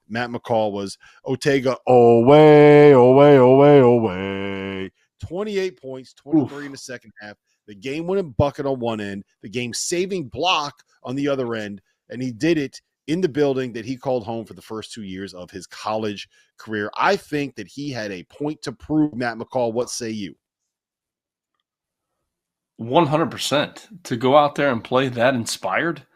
Matt McCall was Otega, Oweh, Oweh, Oweh, Oweh. 28 points, 23 in the second half. The game-winning bucket on one end, the game-saving block on the other end, and he did it in the building that he called home for the first 2 years of his college career. I think that he had a point to prove, Matt McCall. What say you? 100%. To go out there and play that inspired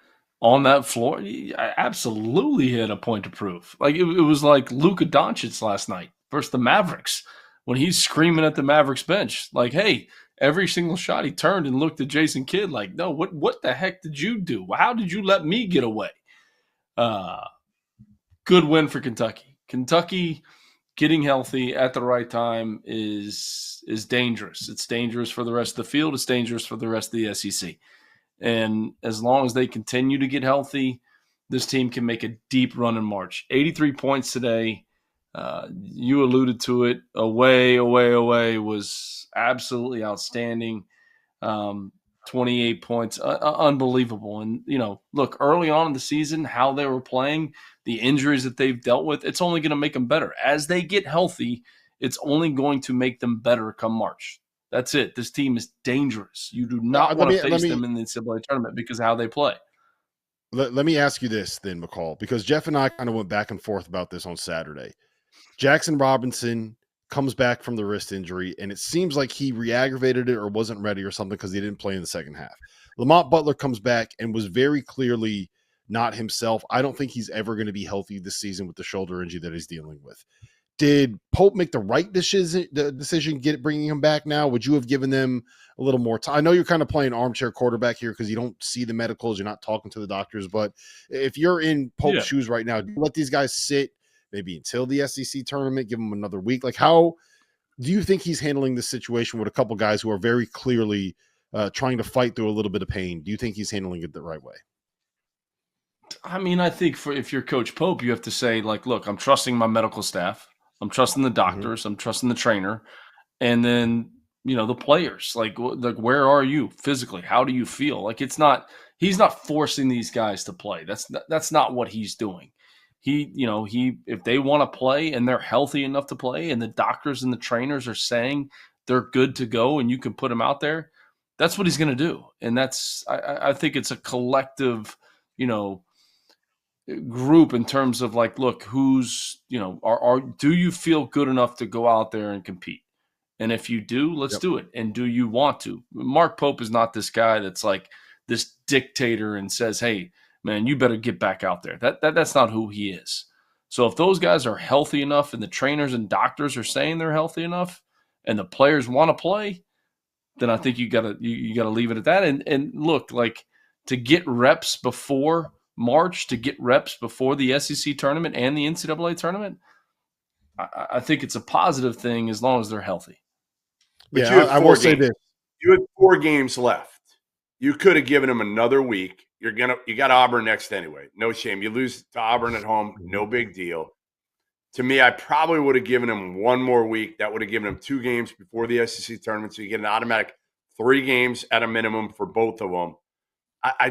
on that floor, I absolutely had a point to prove. Like it was like Luka Doncic last night versus the Mavericks when he's screaming at the Mavericks bench, like, hey, every single shot he turned and looked at Jason Kidd like, no, what the heck did you do? How did you let me get away? Good win for Kentucky. Kentucky getting healthy at the right time is dangerous. It's dangerous for the rest of the field. It's dangerous for the rest of the SEC. And as long as they continue to get healthy, this team can make a deep run in March. 83 points today. You alluded to it. Oweh was absolutely outstanding. 28 points, unbelievable. And, look, early on in the season, how they were playing, the injuries that they've dealt with, it's only going to make them better. As they get healthy, it's only going to make them better come March. That's it. This team is dangerous. You do not want to face them in the NCAA tournament because of how they play. Let me ask you this then, McCall, because Jeff and I kind of went back and forth about this on Saturday. Jackson Robinson comes back from the wrist injury, and it seems like he re-aggravated it or wasn't ready or something because he didn't play in the second half. Lamont Butler comes back and was very clearly not himself. I don't think he's ever going to be healthy this season with the shoulder injury that he's dealing with. Did Pope make the right decision bringing him back now? Would you have given them a little more time? I know you're kind of playing armchair quarterback here because you don't see the medicals. You're not talking to the doctors. But if you're in Pope's shoes right now, do you let these guys sit maybe until the SEC tournament, give them another week? Like, how do you think he's handling this situation with a couple guys who are very clearly trying to fight through a little bit of pain? Do you think he's handling it the right way? I mean, I think if you're Coach Pope, you have to say, like, look, I'm trusting my medical staff. I'm trusting the doctors. I'm trusting the trainer. And then, the players. Like, where are you physically? How do you feel? Like, he's not forcing these guys to play. That's not what he's doing. If they want to play and they're healthy enough to play and the doctors and the trainers are saying they're good to go and you can put them out there, that's what he's going to do. And I think it's a collective, group in terms of like, look, who's, do you feel good enough to go out there and compete? And if you do, let's do it. And do you want to? Mark Pope is not this guy that's like this dictator and says, hey, man, you better get back out there. That's not who he is. So if those guys are healthy enough and the trainers and doctors are saying they're healthy enough and the players want to play, then I think you gotta leave it at that. And look, like, to get reps before March, to get reps before the SEC tournament and the NCAA tournament, I think it's a positive thing as long as they're healthy. But I will say this. You had 4 games left. You could have given them another week. You got Auburn next anyway. No shame. You lose to Auburn at home, no big deal. To me, I probably would have given them one more week. That would have given them 2 games before the SEC tournament, so you get an automatic 3 games at a minimum for both of them. I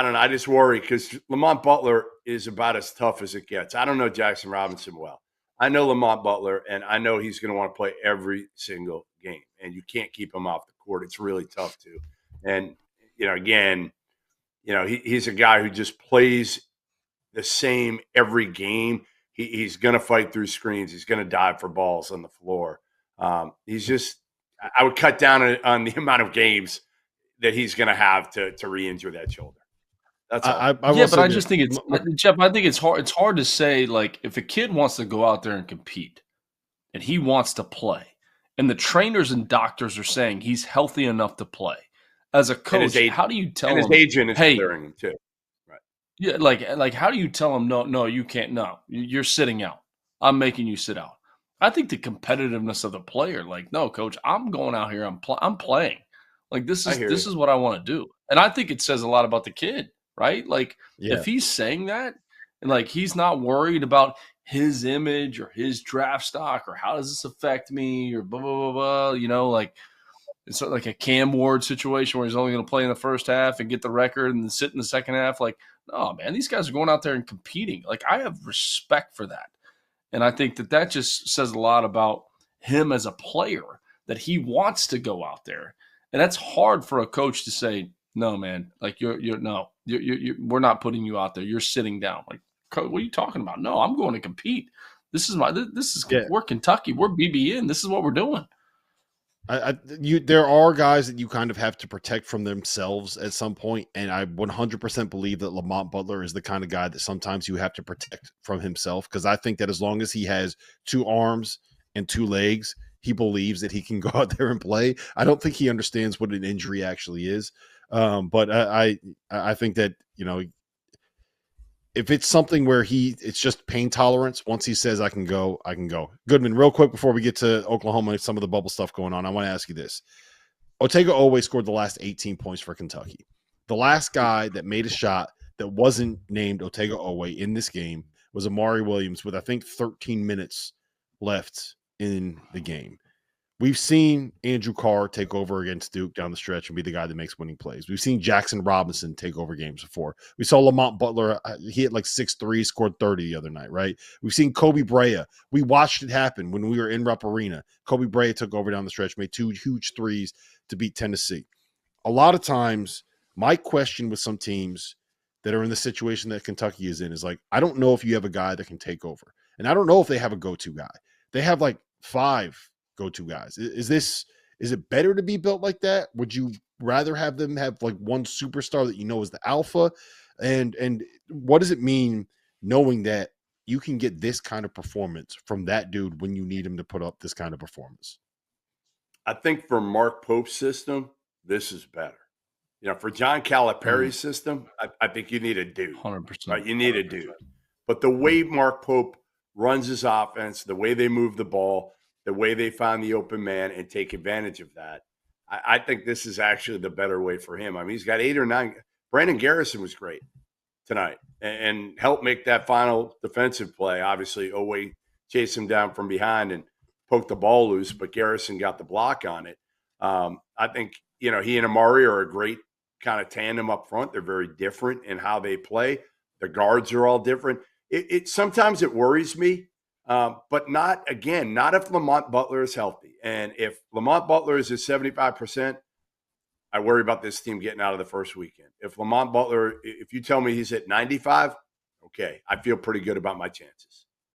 don't know. I just worry because Lamont Butler is about as tough as it gets. I don't know Jackson Robinson well. I know Lamont Butler, and I know he's going to want to play every single game, and you can't keep him off the court. It's really tough to. And, he's a guy who just plays the same every game. He's going to fight through screens. He's going to dive for balls on the floor. I would cut down on the amount of games that he's going to have to re-injure that shoulder. That's all. I just think it's Jeff. I think it's hard. It's hard to say, like, if a kid wants to go out there and compete, and he wants to play, and the trainers and doctors are saying he's healthy enough to play. As a coach, how do you tell him? And his agent is clearing him too. Right. Yeah, like how do you tell him no, you can't? No, you're sitting out. I'm making you sit out. I think the competitiveness of the player, like, no, coach, I'm going out here. I'm playing. Like, this is what I want to do, and I think it says a lot about the kid. Right? Like, if he's saying that and, like, he's not worried about his image or his draft stock or how does this affect me or blah, blah, blah, blah, like, it's sort of like a Cam Ward situation where he's only going to play in the first half and get the record and then sit in the second half. Like, No, man, these guys are going out there and competing. Like, I have respect for that. And I think that just says a lot about him as a player, that he wants to go out there. And that's hard for a coach to say, no, man, like we're not putting you out there. You're sitting down. Like, what are you talking about? No, I'm going to compete. We're Kentucky. We're BBN. This is what we're doing. There are guys that you kind of have to protect from themselves at some point, and I 100% believe that Lamont Butler is the kind of guy that sometimes you have to protect from himself, because I think that as long as he has 2 arms and 2 legs, he believes that he can go out there and play. I don't think he understands what an injury actually is, but I think that, you know, if it's something where it's just pain tolerance, once he says I can go, I can go. Goodman, real quick before we get to Oklahoma and some of the bubble stuff going on, I want to ask you this. Otega Oweh scored the last 18 points for Kentucky. The last guy that made a shot that wasn't named Otega Oweh in this game was Amari Williams with, I think, 13 minutes left in the game. We've seen Andrew Carr take over against Duke down the stretch and be the guy that makes winning plays. We've seen Jackson Robinson take over games before. We saw Lamont Butler. He hit like 6'3", scored 30 the other night, right? We've seen Kobe Brea. We watched it happen when we were in Rupp Arena. Kobe Brea took over down the stretch, made 2 huge threes to beat Tennessee. A lot of times, my question with some teams that are in the situation that Kentucky is in is like, I don't know if you have a guy that can take over. And I don't know if they have a go-to guy. They have like 5 go-to guys. Is it better to be built like that? Would you rather have them have like one superstar that you know is the alpha? And what does it mean knowing that you can get this kind of performance from that dude when you need him to put up this kind of performance? I think for Mark Pope's system, this is better. You know, for John Calipari's system, I think you need a dude. 100%. Right? You need a dude. But the way Mark Pope runs his offense, the way they move the ball, the way they find the open man and take advantage of that, I think this is actually the better way for him. I mean, he's got 8 or 9. Brandon Garrison was great tonight and helped make that final defensive play. Obviously, Oweh chased him down from behind and poked the ball loose, but Garrison got the block on it. I think, you know, he and Amari are a great kind of tandem up front. They're very different in how they play. The guards are all different. Sometimes it worries me. But not if Lamont Butler is healthy. And if Lamont Butler is at 75%, I worry about this team getting out of the first weekend. If Lamont Butler, if you tell me he's at 95, okay, I feel pretty good about my chances.